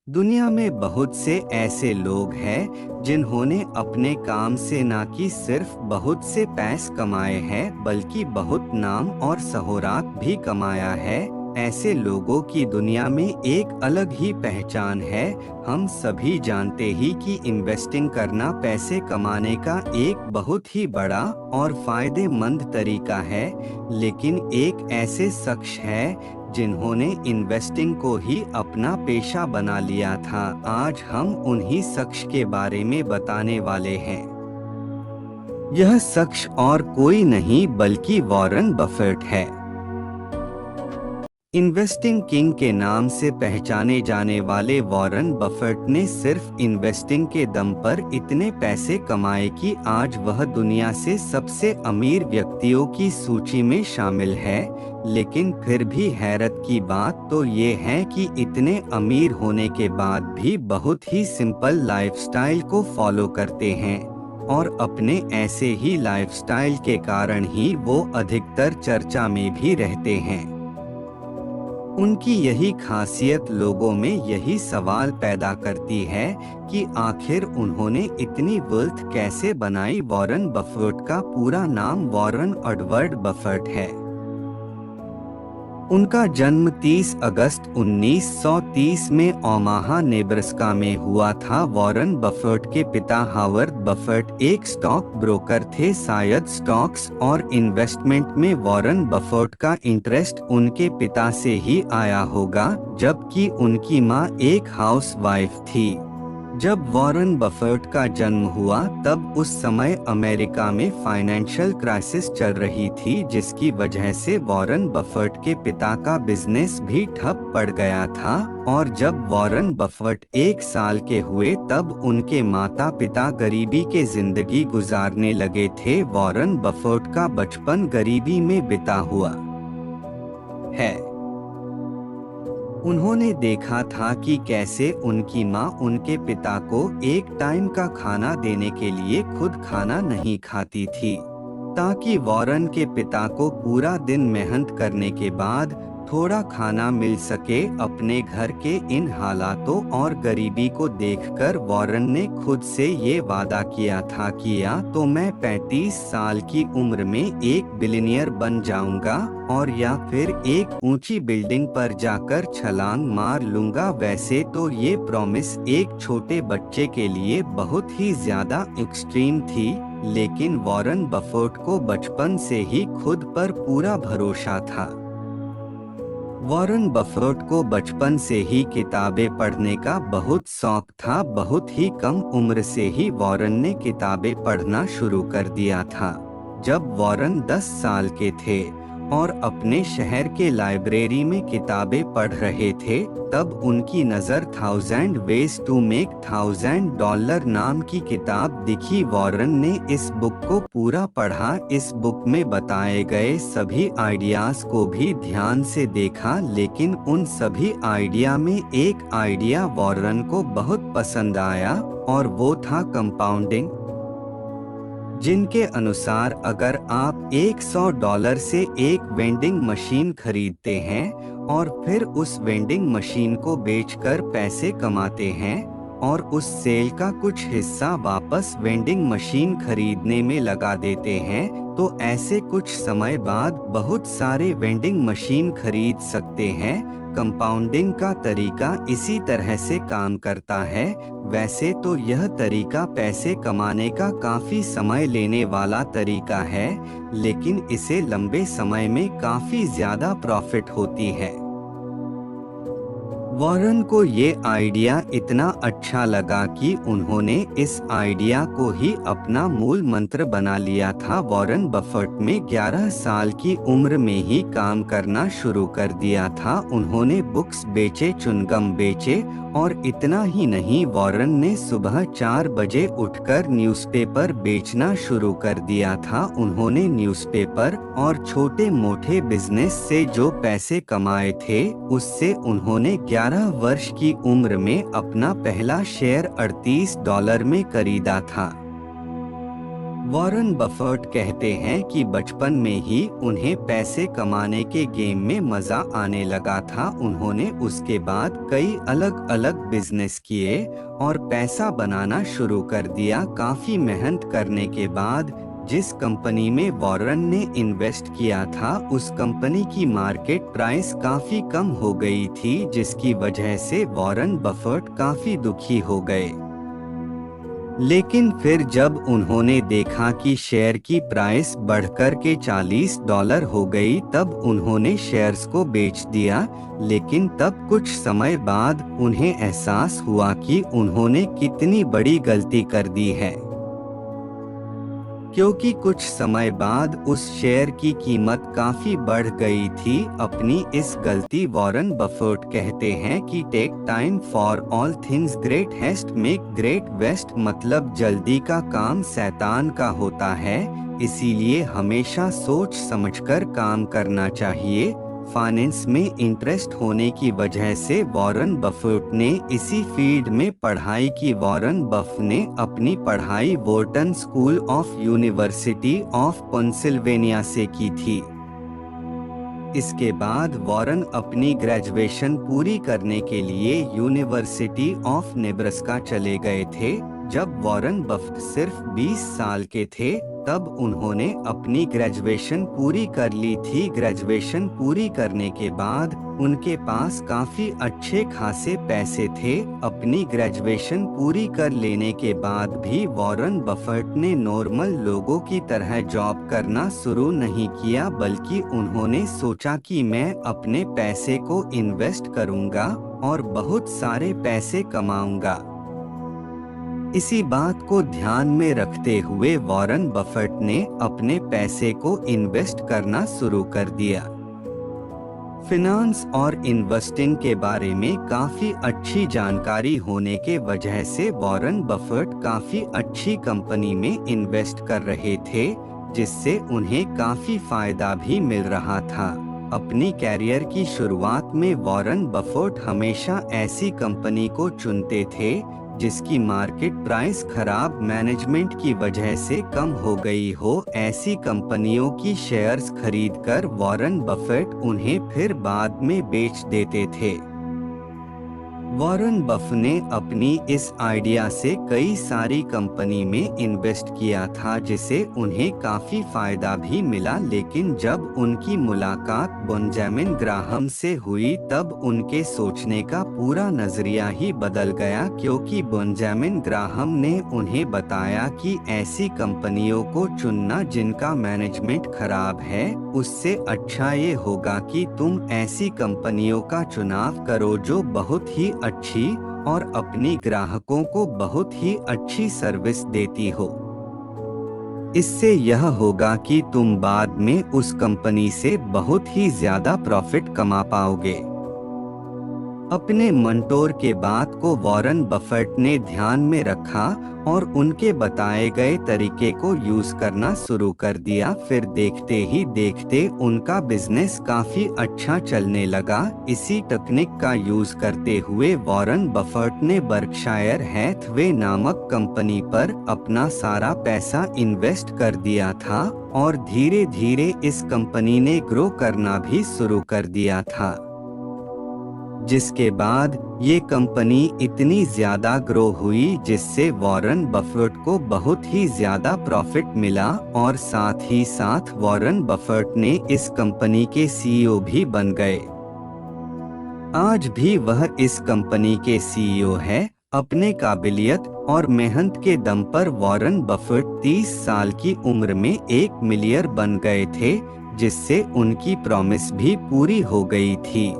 दुनिया में बहुत से ऐसे लोग हैं जिन्होंने अपने काम से न कि सिर्फ बहुत से पैसे कमाए हैं बल्कि बहुत नाम और शोहरत भी कमाया है। ऐसे लोगों की दुनिया में एक अलग ही पहचान है। हम सभी जानते ही कि इन्वेस्टिंग करना पैसे कमाने का एक बहुत ही बड़ा और फायदेमंद तरीका है, लेकिन एक ऐसे शख्स है जिन्होंने इन्वेस्टिंग को ही अपना पेशा बना लिया था। आज हम उन्हीं शख्स के बारे में बताने वाले हैं। यह शख्स और कोई नहीं बल्कि वॉरेन बफेट है। इन्वेस्टिंग किंग के नाम से पहचाने जाने वाले वॉरेन बफेट ने सिर्फ इन्वेस्टिंग के दम पर इतने पैसे कमाए कि आज वह दुनिया से सबसे अमीर व्यक्तियों की सूची में शामिल है। लेकिन फिर भी हैरत की बात तो ये है कि इतने अमीर होने के बाद भी बहुत ही सिंपल लाइफस्टाइल को फॉलो करते हैं, और अपने ऐसे ही लाइफस्टाइल के कारण ही वो अधिकतर चर्चा में भी रहते हैं। उनकी यही खासियत लोगों में यही सवाल पैदा करती है कि आखिर उन्होंने इतनी वेल्थ कैसे बनाई। वॉरेन बफेट का पूरा नाम वॉरेन एडवर्ड बफेट है। उनका जन्म 30 अगस्त 1930 में ओमाहा नेब्रास्का में हुआ था। वॉरेन बफेट के पिता हावर्ड बफेट एक स्टॉक ब्रोकर थे। शायद स्टॉक्स और इन्वेस्टमेंट में वॉरेन बफेट का इंटरेस्ट उनके पिता से ही आया होगा, जबकि उनकी मां एक हाउसवाइफ थी। जब वॉरेन बफेट का जन्म हुआ तब उस समय अमेरिका में फाइनेंशियल क्राइसिस चल रही थी, जिसकी वजह से वॉरेन बफेट के पिता का बिजनेस भी ठप पड़ गया था। और जब वॉरेन बफेट 1 साल के हुए तब उनके माता पिता गरीबी के जिंदगी गुजारने लगे थे। वॉरेन बफेट का बचपन गरीबी में बिता हुआ है। उन्होंने देखा था कि कैसे उनकी मां उनके पिता को एक टाइम का खाना देने के लिए खुद खाना नहीं खाती थी, ताकि वॉरेन के पिता को पूरा दिन मेहनत करने के बाद थोड़ा खाना मिल सके। अपने घर के इन हालातों और गरीबी को देखकर वॉरेन ने खुद से ये वादा किया था कि या तो मैं 35 साल की उम्र में एक बिलियनियर बन जाऊंगा और या फिर एक ऊंची बिल्डिंग पर जाकर छलांग मार लूंगा। वैसे तो ये प्रॉमिस एक छोटे बच्चे के लिए बहुत ही ज्यादा एक्सट्रीम थी, लेकिन वॉरेन बफेट को बचपन से ही खुद पर पूरा भरोसा था। वॉरेन बफेट को बचपन से ही किताबें पढ़ने का बहुत शौक था। बहुत ही कम उम्र से ही वॉरेन ने किताबें पढ़ना शुरू कर दिया था। जब वॉरेन 10 साल के थे और अपने शहर के लाइब्रेरी में किताबें पढ़ रहे थे, तब उनकी नज़र 1000 वेज टू मेक $1000 नाम की किताब दिखी। वॉरेन ने इस बुक को पूरा पढ़ा। इस बुक में बताए गए सभी आइडियाज को भी ध्यान से देखा, लेकिन उन सभी आइडिया में एक आइडिया वॉरेन को बहुत पसंद आया, और वो था कंपाउंडिंग, जिनके अनुसार अगर आप $100 से एक वेंडिंग मशीन खरीदते हैं और फिर उस वेंडिंग मशीन को बेचकर पैसे कमाते हैं और उस सेल का कुछ हिस्सा वापस वेंडिंग मशीन खरीदने में लगा देते हैं, तो ऐसे कुछ समय बाद बहुत सारे वेंडिंग मशीन खरीद सकते हैं। कंपाउंडिंग का तरीका इसी तरह से काम करता है। वैसे तो यह तरीका पैसे कमाने का काफी समय लेने वाला तरीका है, लेकिन इसे लंबे समय में काफी ज्यादा प्रॉफिट होती है। वॉरेन को ये आइडिया इतना अच्छा लगा कि उन्होंने इस आइडिया को ही अपना मूल मंत्र बना लिया था। वॉरेन बफेट में 11 साल की उम्र में ही काम करना शुरू कर दिया था। उन्होंने बुक्स बेचे, च्युइंगम बेचे, और इतना ही नहीं, वॉरेन ने सुबह 4 बजे उठकर न्यूज़पेपर बेचना शुरू कर दिया था। उन्होंने न्यूज़पेपर और छोटे मोटे बिजनेस से जो पैसे कमाए थे, उससे उन्होंने 11 वर्ष की उम्र में अपना पहला शेयर $38 में खरीदा था। वॉरेन बफेट कहते हैं कि बचपन में ही उन्हें पैसे कमाने के गेम में मजा आने लगा था। उन्होंने उसके बाद कई अलग अलग बिजनेस किए और पैसा बनाना शुरू कर दिया। काफी मेहनत करने के बाद जिस कंपनी में वॉरेन ने इन्वेस्ट किया था उस कंपनी की मार्केट प्राइस काफी कम हो गई थी, जिसकी वजह से वॉरेन बफेट काफी दुखी हो गए। लेकिन फिर जब उन्होंने देखा कि शेयर की प्राइस बढ़कर के $40 हो गई तब उन्होंने शेयर्स को बेच दिया। लेकिन तब कुछ समय बाद उन्हें एहसास हुआ कि उन्होंने कितनी बड़ी गलती कर दी है, क्योंकि कुछ समय बाद उस शेयर की कीमत काफी बढ़ गई थी। अपनी इस गलती वॉरेन बफेट कहते हैं कि take time for all things great haste make great waste, मतलब जल्दी का काम शैतान का होता है, इसीलिए हमेशा सोच समझकर काम करना चाहिए। फाइनेंस में इंटरेस्ट होने की वजह से वॉरेन बफेट ने इसी फील्ड में पढ़ाई की। वॉरेन बफ ने अपनी पढ़ाई Wharton school of university of Pennsylvania से की थी। इसके बाद वॉरेन अपनी ग्रेजुएशन पूरी करने के लिए यूनिवर्सिटी ऑफ नेब्रास्का चले गए थे। जब वॉरेन बफेट सिर्फ 20 साल के थे तब उन्होंने अपनी ग्रेजुएशन पूरी कर ली थी। ग्रेजुएशन पूरी करने के बाद उनके पास काफी अच्छे खासे पैसे थे। अपनी ग्रेजुएशन पूरी कर लेने के बाद भी वॉरेन बफेट ने नॉर्मल लोगों की तरह जॉब करना शुरू नहीं किया, बल्कि उन्होंने सोचा कि मैं अपने पैसे को इन्वेस्ट करूंगा और बहुत सारे पैसे कमाऊंगा। इसी बात को ध्यान में रखते हुए वॉरेन बफेट ने अपने पैसे को इन्वेस्ट करना शुरू कर दिया। फिनांस और इन्वेस्टिंग के बारे में काफी अच्छी जानकारी होने के वजह से वॉरेन बफेट काफी अच्छी कंपनी में इन्वेस्ट कर रहे थे, जिससे उन्हें काफी फायदा भी मिल रहा था। अपनी कैरियर की शुरुआत में वॉरेन बफेट हमेशा ऐसी कंपनी को चुनते थे जिसकी मार्केट प्राइस खराब मैनेजमेंट की वजह से कम हो गई हो। ऐसी कंपनियों की शेयर्स खरीदकर वॉरेन बफेट उन्हें फिर बाद में बेच देते थे। वॉरेन बफ ने अपनी इस आइडिया से कई सारी कंपनी में इन्वेस्ट किया था, जिसे उन्हें काफी फायदा भी मिला। लेकिन जब उनकी मुलाकात बेंजामिन ग्राहम से हुई तब उनके सोचने का पूरा नजरिया ही बदल गया, क्योंकि बेंजामिन ग्राहम ने उन्हें बताया कि ऐसी कंपनियों को चुनना जिनका मैनेजमेंट खराब है, उससे अच्छा ये होगा कि तुम ऐसी कंपनियों का चुनाव करो जो बहुत ही अच्छी और अपनी ग्राहकों को बहुत ही अच्छी सर्विस देती हो। इससे यह होगा कि तुम बाद में उस कंपनी से बहुत ही ज्यादा प्रॉफिट कमा पाओगे। अपने मंटोर के बात को वॉरेन बफेट ने ध्यान में रखा और उनके बताए गए तरीके को यूज करना शुरू कर दिया। फिर देखते ही देखते उनका बिजनेस काफी अच्छा चलने लगा। इसी तकनीक का यूज करते हुए वॉरेन बफेट ने बर्कशायर हैथवे नामक कंपनी पर अपना सारा पैसा इन्वेस्ट कर दिया था और धीरे धीरे इस कंपनी ने ग्रो करना भी शुरू कर दिया था, जिसके बाद ये कंपनी इतनी ज्यादा ग्रो हुई जिससे वॉरेन बफेट को बहुत ही ज्यादा प्रॉफिट मिला और साथ ही साथ वॉरेन बफेट ने इस कंपनी के सीईओ भी बन गए। आज भी वह इस कंपनी के सीईओ है। अपने काबिलियत और मेहनत के दम पर वॉरेन बफेट 30 साल की उम्र में 1 मिलियनेयर बन गए थे, जिससे उनकी प्रॉमिस भी पूरी हो गई थी।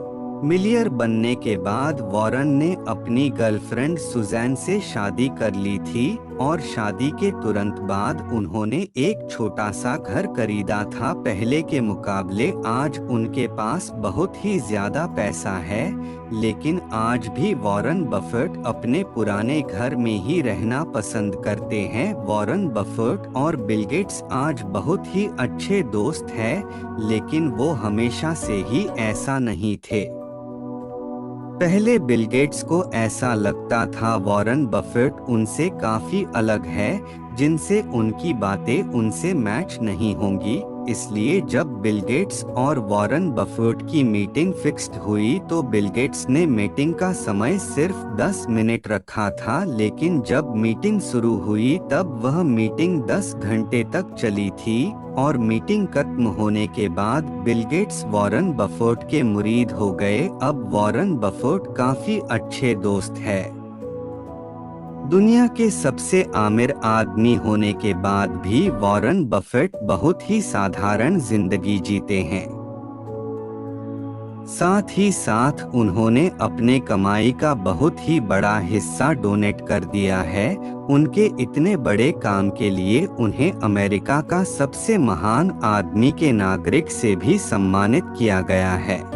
मिलियनेयर बनने के बाद वॉरेन ने अपनी गर्लफ्रेंड सुजैन से शादी कर ली थी और शादी के तुरंत बाद उन्होंने एक छोटा सा घर खरीदा था। पहले के मुकाबले आज उनके पास बहुत ही ज्यादा पैसा है, लेकिन आज भी वॉरेन बफेट अपने पुराने घर में ही रहना पसंद करते हैं। वॉरेन बफेट और बिल गेट्स आज बहुत ही अच्छे दोस्त हैं, लेकिन वो हमेशा से ही ऐसा नहीं थे। पहले बिल गेट्स को ऐसा लगता था वॉरेन बफेट उनसे काफी अलग है, जिनसे उनकी बातें उनसे मैच नहीं होंगी। इसलिए जब बिल गेट्स और वॉरेन बफेट की मीटिंग फिक्स्ड हुई तो बिल गेट्स ने मीटिंग का समय सिर्फ 10 मिनट रखा था, लेकिन जब मीटिंग शुरू हुई तब वह मीटिंग 10 घंटे तक चली थी। और मीटिंग खत्म होने के बाद बिल गेट्स वॉरेन बफेट के मुरीद हो गए। अब वॉरेन बफेट काफी अच्छे दोस्त है। दुनिया के सबसे आमिर आदमी होने के बाद भी वॉरेन बफेट बहुत ही साधारण जिंदगी जीते हैं। साथ ही साथ उन्होंने अपने कमाई का बहुत ही बड़ा हिस्सा डोनेट कर दिया है। उनके इतने बड़े काम के लिए उन्हें अमेरिका का सबसे महान आदमी के नागरिक से भी सम्मानित किया गया है।